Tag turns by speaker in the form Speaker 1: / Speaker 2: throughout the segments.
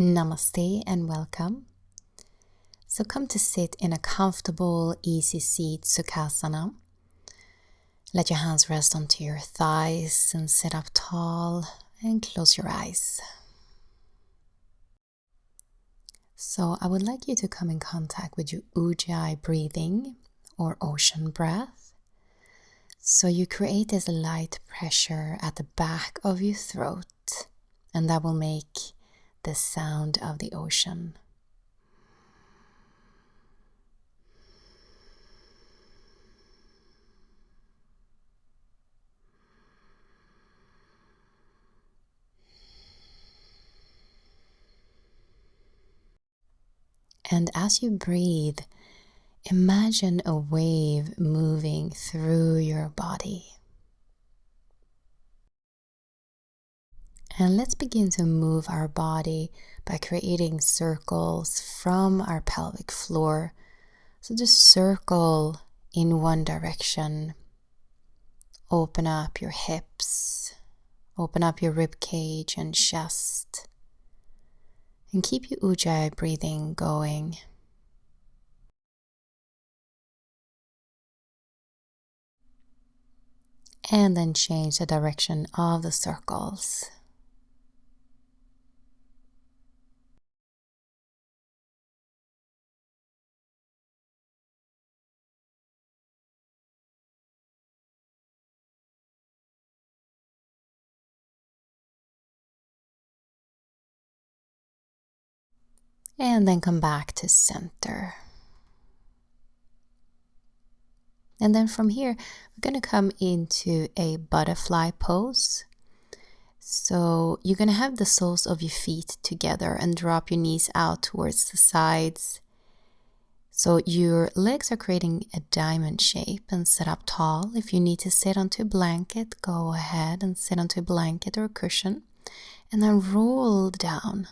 Speaker 1: Namaste and welcome. So come to sit in a comfortable, easy seat, Sukhasana. Let your hands rest onto your thighs and sit up tall and close your eyes. So I would like you to come in contact with your ujjayi breathing or ocean breath. So you create this light pressure at the back of your throat, and that will make the sound of the ocean. And as you breathe, imagine a wave moving through your body. And let's begin to move our body by creating circles from our pelvic floor. So just circle in one direction. Open up your hips, open up your rib cage and chest. And keep your ujjayi breathing going. And then change the direction of the circles. And then come back to center. And then from here, we're going to come into a butterfly pose. So you're going to have the soles of your feet together and drop your knees out towards the sides. So your legs are creating a diamond shape and sit up tall. If you need to sit onto a blanket, go ahead and sit onto a blanket or a cushion. And then roll down.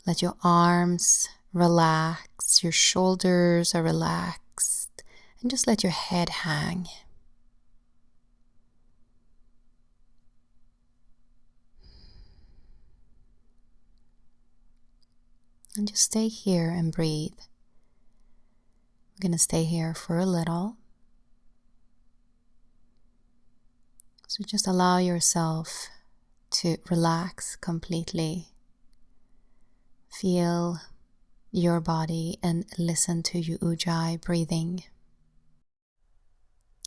Speaker 1: Let your arms relax, your shoulders are relaxed, and just let your head hang. And just stay here and breathe. We're going to stay here for a little. So just allow yourself to relax completely. Feel your body and listen to your ujjayi breathing.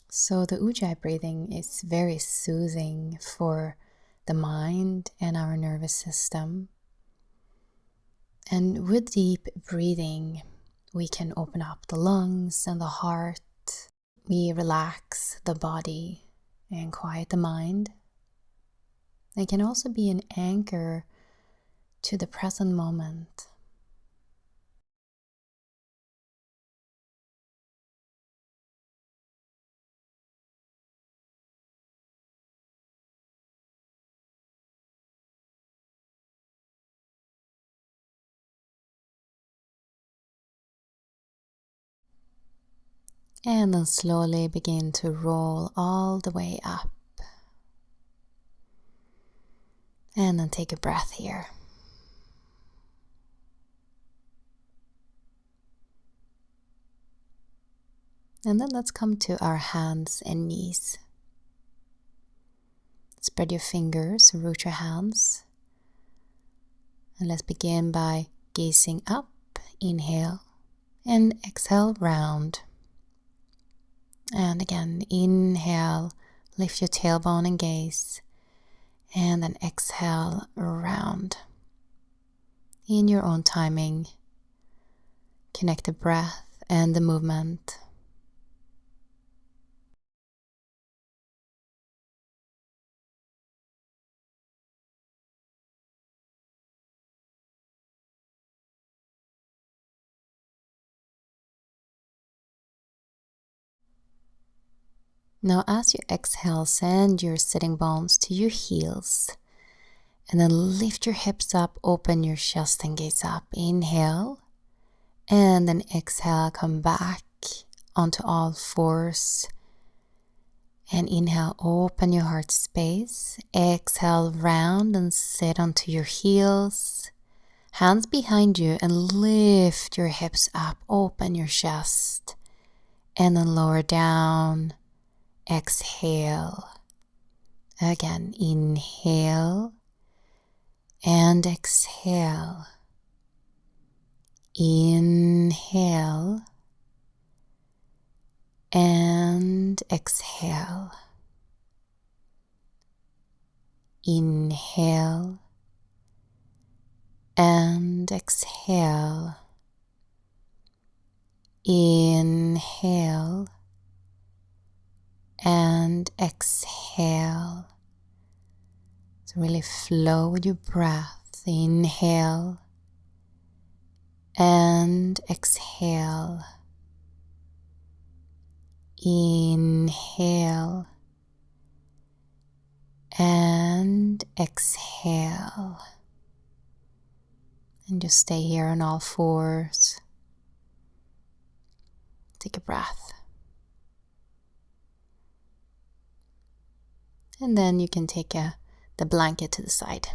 Speaker 1: So the ujjayi breathing is very soothing for the mind and our nervous system. And with deep breathing, we can open up the lungs and the heart. We relax the body and quiet the mind. It can also be an anchor to the present moment. And then slowly begin to roll all the way up. And then take a breath here. And then let's come to our hands and knees. Spread your fingers, root your hands. And let's begin by gazing up, inhale, and exhale, round. And again, inhale, lift your tailbone and gaze. And then exhale, round. In your own timing, connect the breath and the movement. Now as you exhale, send your sitting bones to your heels. And then lift your hips up, open your chest and gaze up. Inhale. And then exhale, come back onto all fours. And inhale, open your heart space. Exhale, round and sit onto your heels. Hands behind you and lift your hips up, open your chest, and then lower down. Exhale. Again, inhale and exhale. Inhale and exhale. Inhale and exhale. Inhale and exhale. So really flow with your breath. Inhale and exhale. Inhale and exhale. And just stay here on all fours. Take a breath. And then you can take the blanket to the side.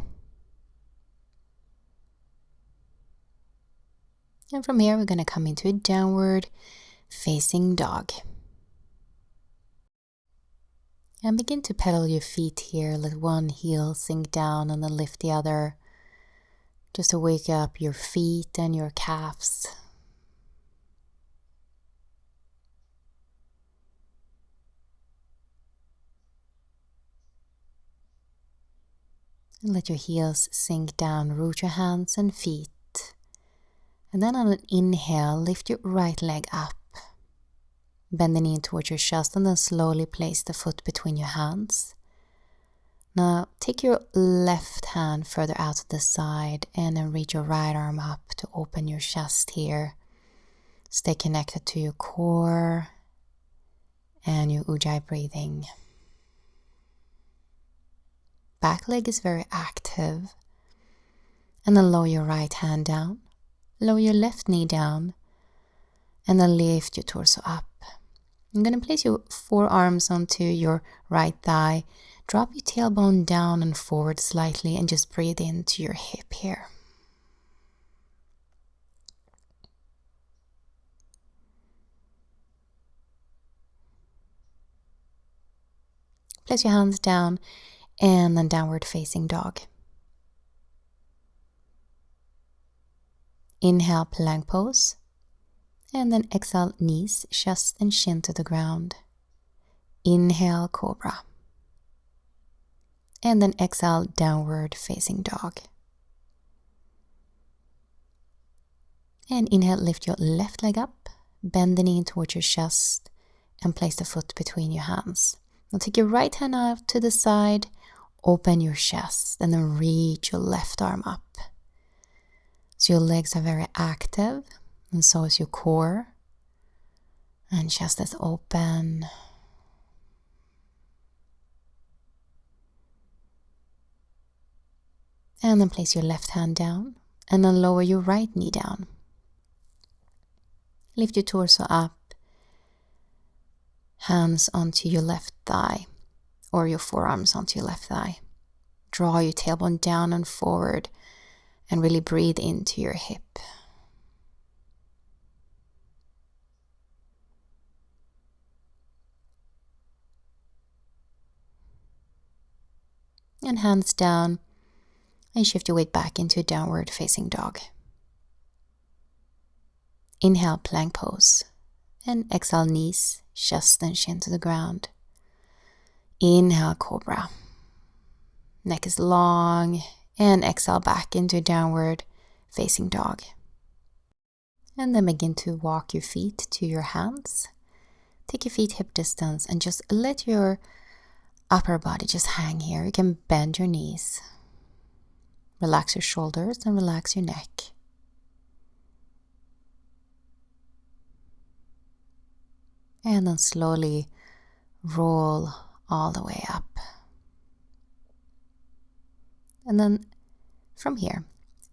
Speaker 1: And from here, we're going to come into a downward facing dog. And begin to pedal your feet here. Let one heel sink down and then lift the other. Just to wake up your feet and your calves. And let your heels sink down. Root your hands and feet. And then on an inhale, lift your right leg up. Bend the knee towards your chest and then slowly place the foot between your hands. Now take your left hand further out to the side and then reach your right arm up to open your chest here. Stay connected to your core and your Ujjayi breathing. Back leg is very active. And then lower your right hand down. Lower your left knee down. And then lift your torso up. I'm going to place your forearms onto your right thigh. Drop your tailbone down and forward slightly and just breathe into your hip here. Place your hands down and then downward facing dog. Inhale, plank pose. And then exhale, knees, chest and chin to the ground. Inhale, cobra. And then exhale, downward facing dog. And inhale, lift your left leg up. Bend the knee towards your chest and place the foot between your hands. Now take your right hand out to the side. Open your chest and then reach your left arm up. So your legs are very active. And so is your core. And chest is open. And then place your left hand down. And then lower your right knee down. Lift your torso up. Hands onto your left thigh. Or your forearms onto your left thigh. Draw your tailbone down and forward. And really breathe into your hip. And hands down and shift your weight back into a downward facing dog. Inhale, plank pose and exhale, knees, chest and chin to the ground. Inhale, cobra. Neck is long and exhale back into a downward facing dog. And then begin to walk your feet to your hands. Take your feet hip distance and just let your upper body just hang here. You can bend your knees. Relax your shoulders and relax your neck. And then slowly roll all the way up. And then from here,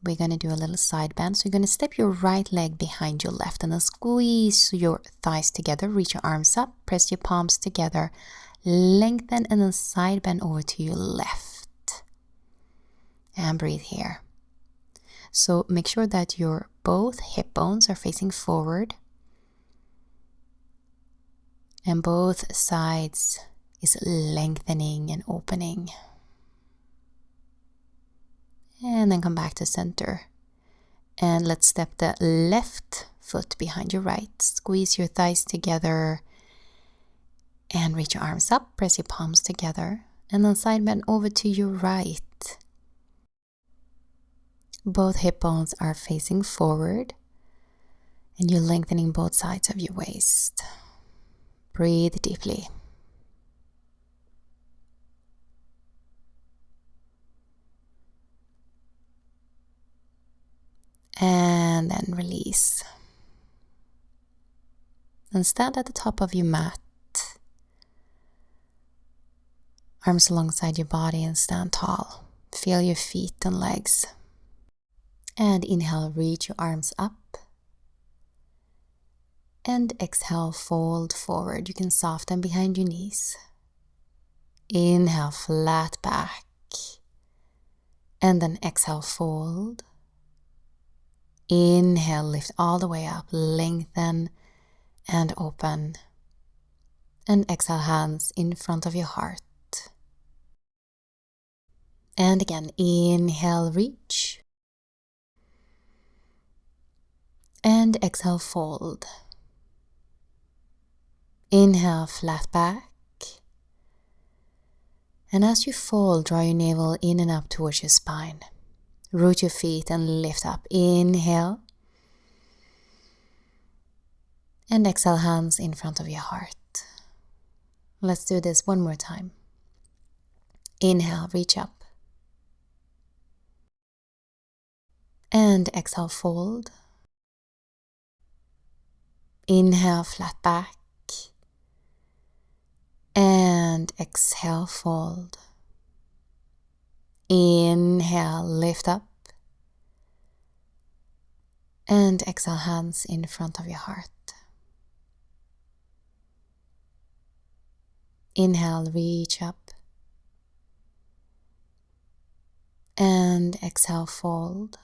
Speaker 1: we're going to do a little side bend. So you're going to step your right leg behind your left and then squeeze your thighs together. Reach your arms up, press your palms together. Lengthen and then side bend over to your left. And breathe here. So make sure that your both hip bones are facing forward and both sides is lengthening and opening. And then come back to center. And let's step the left foot behind your right. Squeeze your thighs together and reach your arms up. Press your palms together. And then side bend over to your right. Both hip bones are facing forward. And you're lengthening both sides of your waist. Breathe deeply. And then release. And stand at the top of your mat. Arms alongside your body and stand tall. Feel your feet and legs. And inhale, reach your arms up. And exhale, fold forward. You can soften behind your knees. Inhale, flat back. And then exhale, fold. Inhale, lift all the way up. Lengthen and open. And exhale, hands in front of your heart. And again, inhale, reach. And exhale, fold. Inhale, flat back. And as you fold, draw your navel in and up towards your spine. Root your feet and lift up. Inhale. And exhale, hands in front of your heart. Let's do this one more time. Inhale, reach up. And exhale, fold. Inhale, flat back. And exhale, fold. Inhale, lift up. And exhale, hands in front of your heart. Inhale, reach up. And exhale, fold.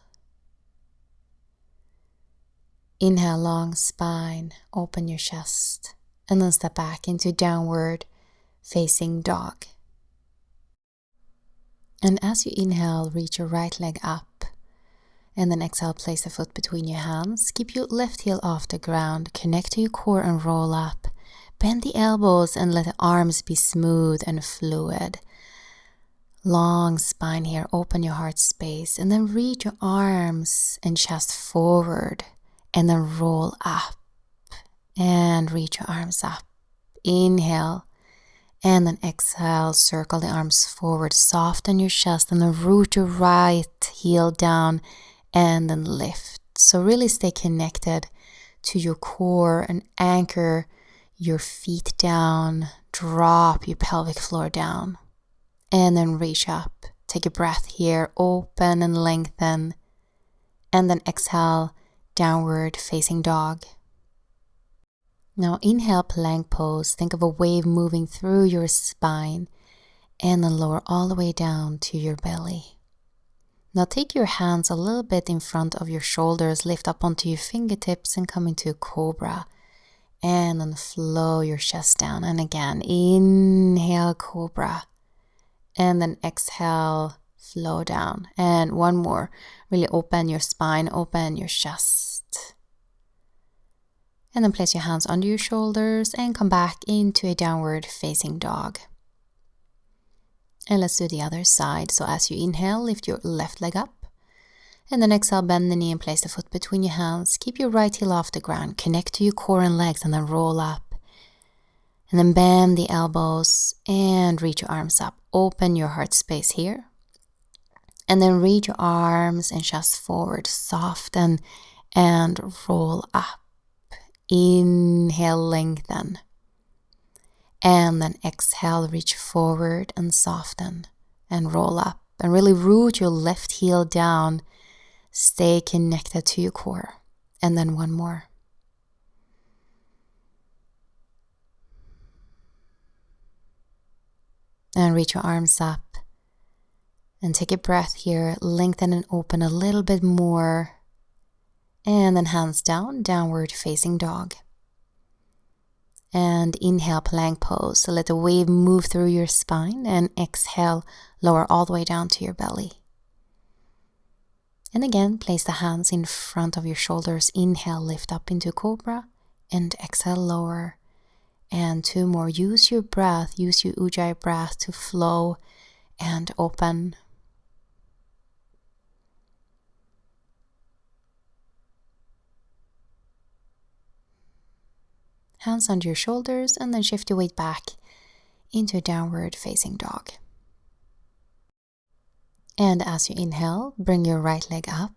Speaker 1: Inhale, long spine, open your chest. And then step back into downward facing dog. And as you inhale, reach your right leg up. And then exhale, place a foot between your hands. Keep your left heel off the ground. Connect to your core and roll up. Bend the elbows and let the arms be smooth and fluid. Long spine here. Open your heart space. And then reach your arms and chest forward. And then roll up. And reach your arms up. Inhale. And then exhale, circle the arms forward, soften your chest, and then root your right heel down, and then lift. So really stay connected to your core and anchor your feet down, drop your pelvic floor down, and then reach up. Take a breath here, open and lengthen, and then exhale, downward facing dog. Now inhale, plank pose. Think of a wave moving through your spine and then lower all the way down to your belly. Now take your hands a little bit in front of your shoulders, lift up onto your fingertips and come into a cobra. And then flow your chest down. And again, inhale, cobra. And then exhale, flow down. And one more. Really open your spine, open your chest. And then place your hands under your shoulders and come back into a downward facing dog. And let's do the other side. So as you inhale, lift your left leg up. And then exhale, bend the knee and place the foot between your hands. Keep your right heel off the ground. Connect to your core and legs and then roll up. And then bend the elbows and reach your arms up. Open your heart space here. And then reach your arms and chest forward. Soften and roll up. Inhale, lengthen. And then exhale, reach forward and soften and roll up. And really root your left heel down. Stay connected to your core. And then one more. And reach your arms up. And take a breath here, lengthen and open a little bit more. And then hands down, downward facing dog. And inhale, plank pose. So let the wave move through your spine, and exhale, lower all the way down to your belly. And again, place the hands in front of your shoulders. Inhale, lift up into cobra, and exhale, lower. And 2 more. Use your breath, use your Ujjayi breath to flow and open. Hands under your shoulders, and then shift your weight back into downward facing dog. And as you inhale, bring your right leg up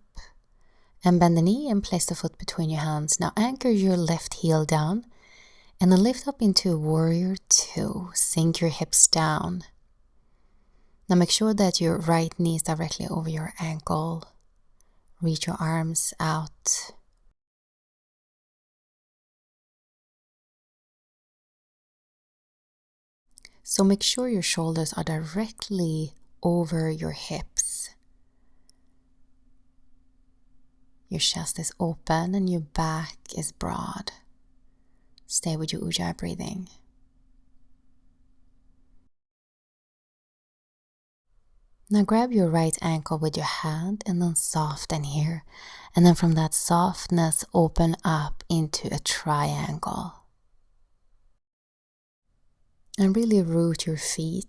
Speaker 1: and bend the knee and place the foot between your hands. Now anchor your left heel down and then lift up into warrior 2. Sink your hips down. Now make sure that your right knee is directly over your ankle. Reach your arms out. So make sure your shoulders are directly over your hips. Your chest is open and your back is broad. Stay with your Ujjayi breathing. Now grab your right ankle with your hand and then soften here. And then from that softness, open up into a triangle. And really root your feet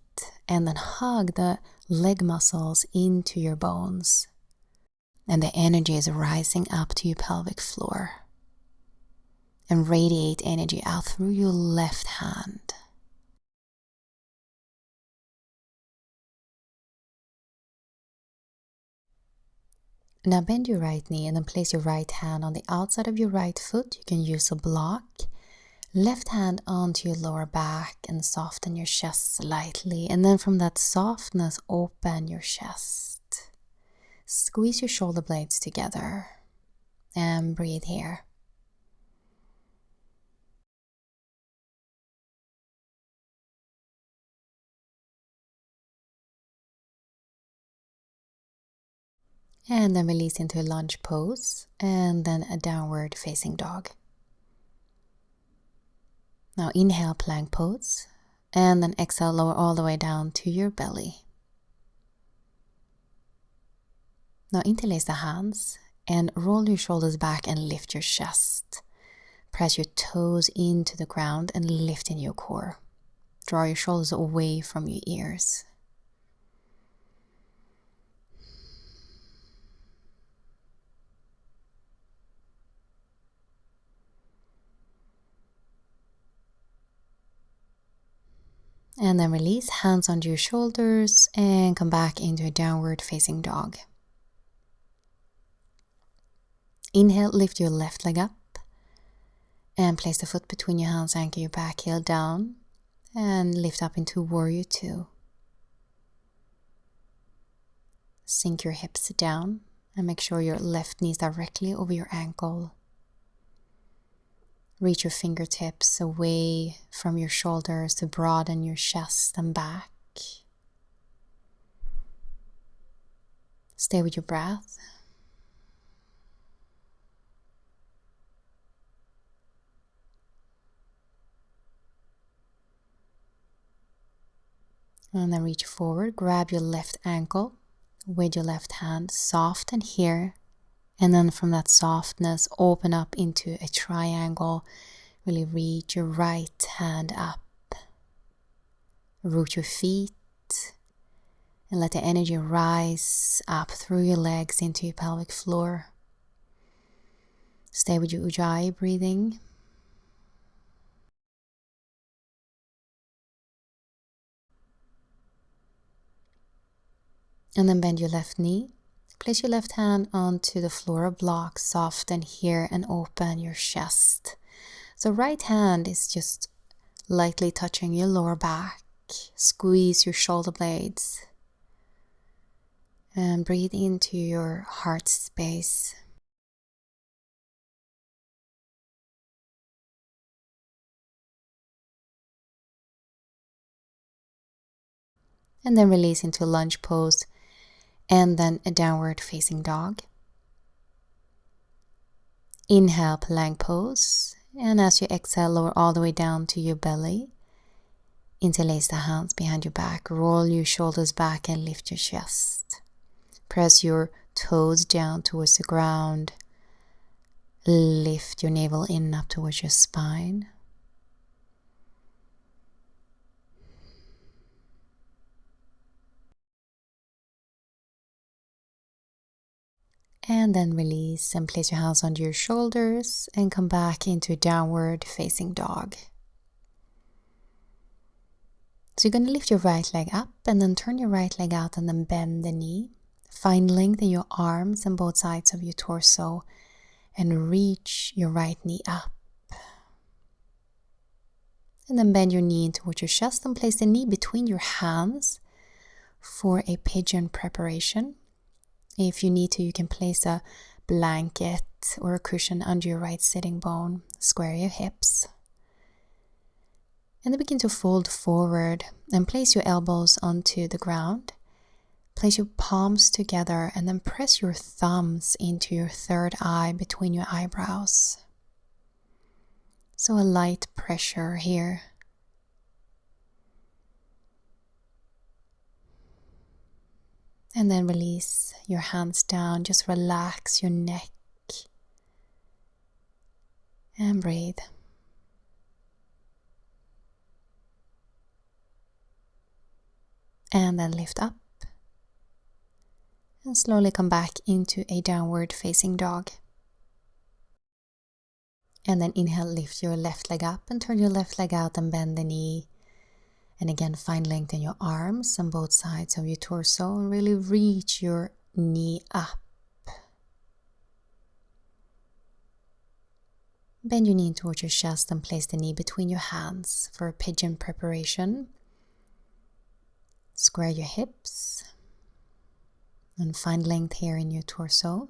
Speaker 1: and then hug the leg muscles into your bones. And the energy is rising up to your pelvic floor. And radiate energy out through your left hand. Now bend your right knee and then place your right hand on the outside of your right foot. You can use a block. Left hand onto your lower back and soften your chest slightly. And then from that softness, open your chest. Squeeze your shoulder blades together and breathe here. And then release into a lunge pose and then a downward facing dog. Now inhale, plank pose, and then exhale, lower all the way down to your belly. Now interlace the hands and roll your shoulders back and lift your chest. Press your toes into the ground and lift in your core. Draw your shoulders away from your ears. And then release, hands under your shoulders, and come back into a downward facing dog. Inhale, lift your left leg up and place the foot between your hands, anchor your back heel down and lift up into warrior 2. Sink your hips down and make sure your left knee is directly over your ankle. Reach your fingertips away from your shoulders to broaden your chest and back. Stay with your breath. And then reach forward, grab your left ankle with your left hand, soften here. And then from that softness, open up into a triangle. Really reach your right hand up. Root your feet. And let the energy rise up through your legs into your pelvic floor. Stay with your Ujjayi breathing. And then bend your left knee. Place your left hand onto the floor block, soften here and open your chest. So right hand is just lightly touching your lower back. Squeeze your shoulder blades. And breathe into your heart space. And then release into lunge pose. And then a downward facing dog. Inhale, plank pose. And as you exhale, lower all the way down to your belly. Interlace the hands behind your back. Roll your shoulders back and lift your chest. Press your toes down towards the ground. Lift your navel in up towards your spine. And then release and place your hands under your shoulders and come back into downward facing dog. So you're going to lift your right leg up and then turn your right leg out and then bend the knee. Find length in your arms and both sides of your torso and reach your right knee up. And then bend your knee towards your chest and place the knee between your hands for a pigeon preparation. If you need to, you can place a blanket or a cushion under your right sitting bone. Square your hips. And then begin to fold forward and place your elbows onto the ground. Place your palms together and then press your thumbs into your third eye between your eyebrows. So a light pressure here. And then release your hands down. Just relax your neck. And breathe. And then lift up. And slowly come back into a downward facing dog. And then inhale, lift your left leg up and turn your left leg out and bend the knee. And again, find length in your arms on both sides of your torso and really reach your knee up. Bend your knee towards your chest and place the knee between your hands for a pigeon preparation. Square your hips and find length here in your torso.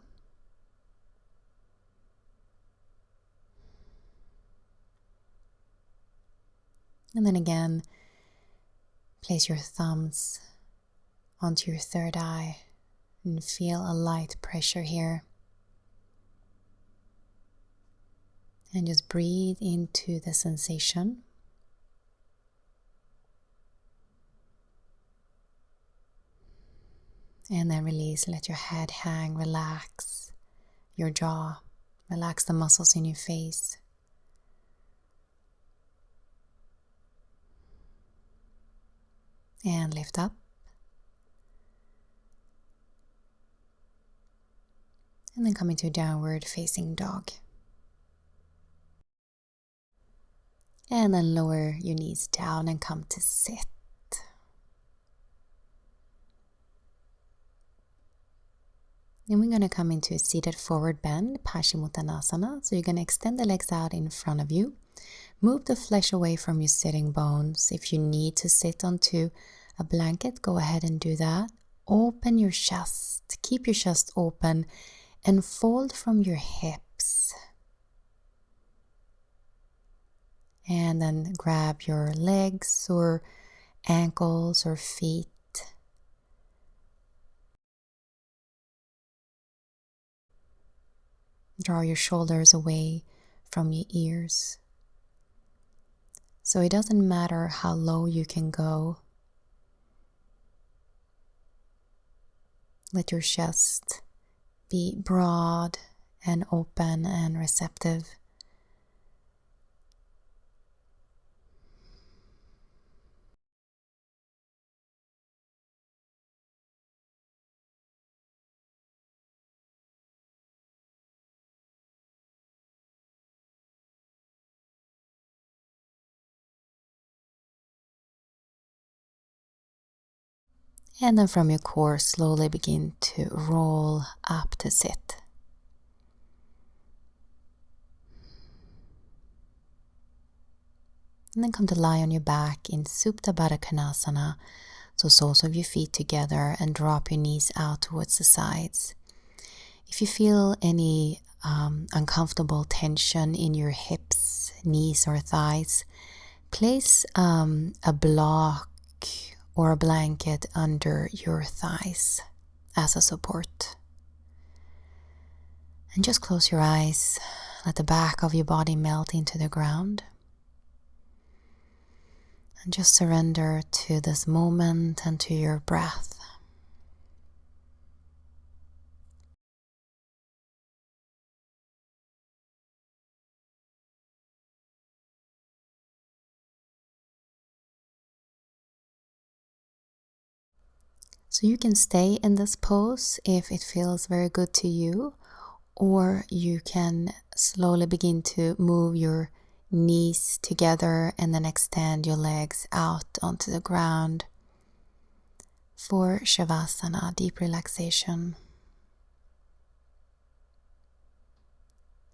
Speaker 1: And then again, place your thumbs onto your third eye and feel a light pressure here. And just breathe into the sensation. And then release, let your head hang, relax your jaw, relax the muscles in your face. And lift up. And then come into downward facing dog. And then lower your knees down and come to sit. Then we're going to come into a seated forward bend, Paschimottanasana. So you're going to extend the legs out in front of you. Move the flesh away from your sitting bones. If you need to sit onto a blanket, go ahead and do that. Open your chest. Keep your chest open and fold from your hips. And then grab your legs or ankles or feet. Draw your shoulders away from your ears. So it doesn't matter how low you can go. Let your chest be broad and open and receptive. And then from your core, slowly begin to roll up to sit. And then come to lie on your back in Sukhasana, so soles of your feet together, and drop your knees out towards the sides. If you feel any uncomfortable tension in your hips, knees, or thighs, place a block or a blanket under your thighs. as a support. And just close your eyes, let the back of your body melt into the ground. And just surrender to this moment and to your breath. So you can stay in this pose if it feels very good to you, or you can slowly begin to move your knees together and then extend your legs out onto the ground for Shavasana, deep relaxation.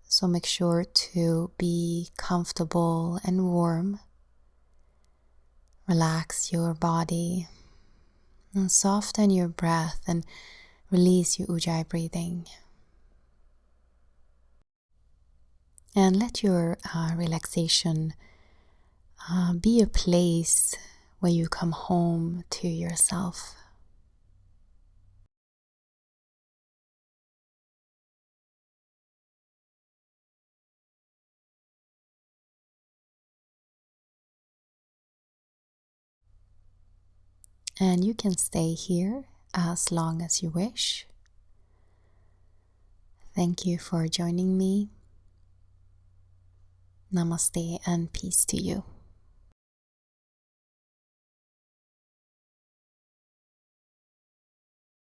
Speaker 1: So make sure to be comfortable and warm. Relax your body and soften your breath and release your Ujjayi breathing. And let your relaxation be a place where you come home to yourself. And you can stay here as long as you wish. Thank you for joining me. Namaste and peace to you.